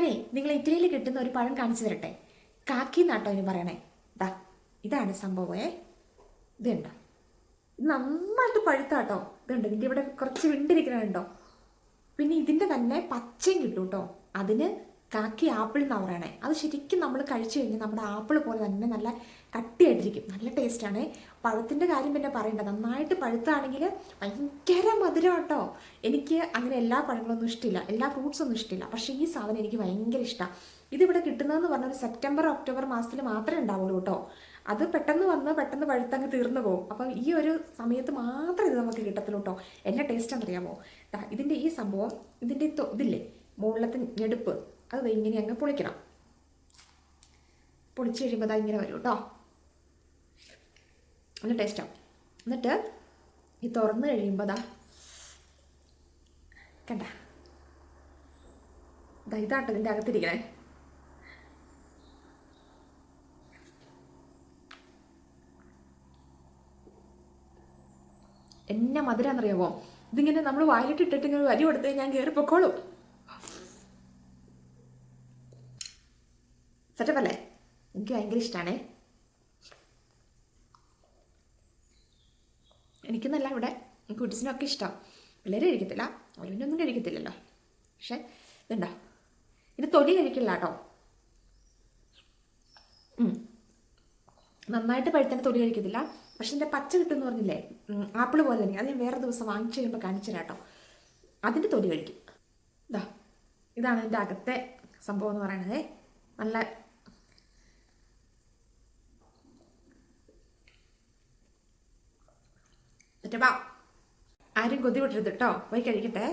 ഞാനേ നിങ്ങൾ ഇറ്റലിയിൽ കിട്ടുന്ന ഒരു പഴം കാണിച്ചു തരട്ടെ. കാക്കി എന്നാട്ടോ ഇനി പറയണേ. ദാ ഇതാണ് സംഭവമേ. ഇതുണ്ടോ, ഇത് നന്നായിട്ട് പഴുത്താട്ടോ. ഇതുണ്ട്, ഇതിൻ്റെ ഇവിടെ കുറച്ച് വിണ്ടിരിക്കണുണ്ടോ. പിന്നെ ഇതിൻ്റെ തന്നെ പച്ചയും കിട്ടും കേട്ടോ. അതിന് കാക്കി ആപ്പിൾ എന്നാണ് പറയണേ. അത് ശരിക്കും നമ്മൾ കഴിച്ചു കഴിഞ്ഞാൽ നമ്മുടെ ആപ്പിൾ പോലെ തന്നെ നല്ല കട്ടിയായിട്ടിരിക്കും, നല്ല ടേസ്റ്റാണ്. പഴത്തിൻ്റെ കാര്യം പിന്നെ പറയണ്ട, നന്നായിട്ട് പഴുത്താണെങ്കിൽ ഭയങ്കര മധുരം കേട്ടോ. എനിക്ക് അങ്ങനെ എല്ലാ പഴങ്ങളൊന്നും ഇഷ്ടമില്ല, എല്ലാ ഫ്രൂട്ട്സൊന്നും ഇഷ്ടമില്ല. പക്ഷേ ഈ സാധനം എനിക്ക് ഭയങ്കര ഇഷ്ടമാണ്. ഇതിവിടെ കിട്ടുന്നതെന്ന് പറഞ്ഞാൽ ഒരു സെപ്റ്റംബർ ഒക്ടോബർ മാസത്തിൽ മാത്രമേ ഉണ്ടാവുള്ളൂ കേട്ടോ. അത് പെട്ടെന്ന് വന്ന് പെട്ടെന്ന് പഴുത്തങ്ങ് തീർന്നു പോകും. അപ്പം ഈ ഒരു സമയത്ത് മാത്രമേ ഇത് നമുക്ക് കിട്ടത്തുള്ളൂ കേട്ടോ. എന്നാ ടേസ്റ്റ് എന്നറിയാമോ? ഇതിൻ്റെ ഈ സംഭവം, ഇതിൻ്റെ ഇതില്ലേ മുകളിലത്തെ ഞെടുപ്പ്, അത് ഇങ്ങനെ അങ്ങ് പൊളിക്കണം. പൊളിച്ച് കഴിയുമ്പോൾ അതാ ഇങ്ങനെ വരും കേട്ടോ. നല്ല ടേസ്റ്റാണ്. എന്നിട്ട് ഈ തുറന്ന് കഴിയുമ്പോൾ കണ്ട ഇതാട്ടോ ഇതിൻ്റെ അകത്തിരിക്കണേ. എന്നെ മധുരാന്നറിയാമോ? ഇതിങ്ങനെ നമ്മൾ വായിലിട്ടിട്ടിട്ട് ഇങ്ങനെ വരി കൊടുത്ത് ഞാൻ കയറി പൊക്കോളും. സെറ്റപ്പല്ലേ? എനിക്ക് ഭയങ്കര ഇഷ്ടമാണേ. എനിക്കെന്നല്ല, ഇവിടെ കുട്ടീസിനൊക്കെ ഇഷ്ടം. പിള്ളേർ കഴിക്കത്തില്ല, അവർ പിന്നെ ഒന്നും കഴിക്കത്തില്ലല്ലോ. പക്ഷെ ഇതുണ്ടോ, ഇത് തൊലി കഴിക്കില്ല കേട്ടോ. നന്നായിട്ട് പഴുത്തന്നെ തൊലി കഴിക്കത്തില്ല. പക്ഷെ എൻ്റെ പച്ച കിട്ടുമെന്ന് പറഞ്ഞില്ലേ, ആപ്പിൾ പോലെ തന്നെ. അത് ഞാൻ വേറെ ദിവസം വാങ്ങിച്ചു കഴിയുമ്പോൾ കാണിച്ചു തരാം കേട്ടോ. അതിൻ്റെ തൊലി കഴിക്കും. ഇതാണ് എൻ്റെ അകത്തെ സംഭവം എന്ന് പറയണത്. നല്ല ആരും കൊതി വിട്ടരുത് കേട്ടോ. പോയി കഴിക്കട്ടെ.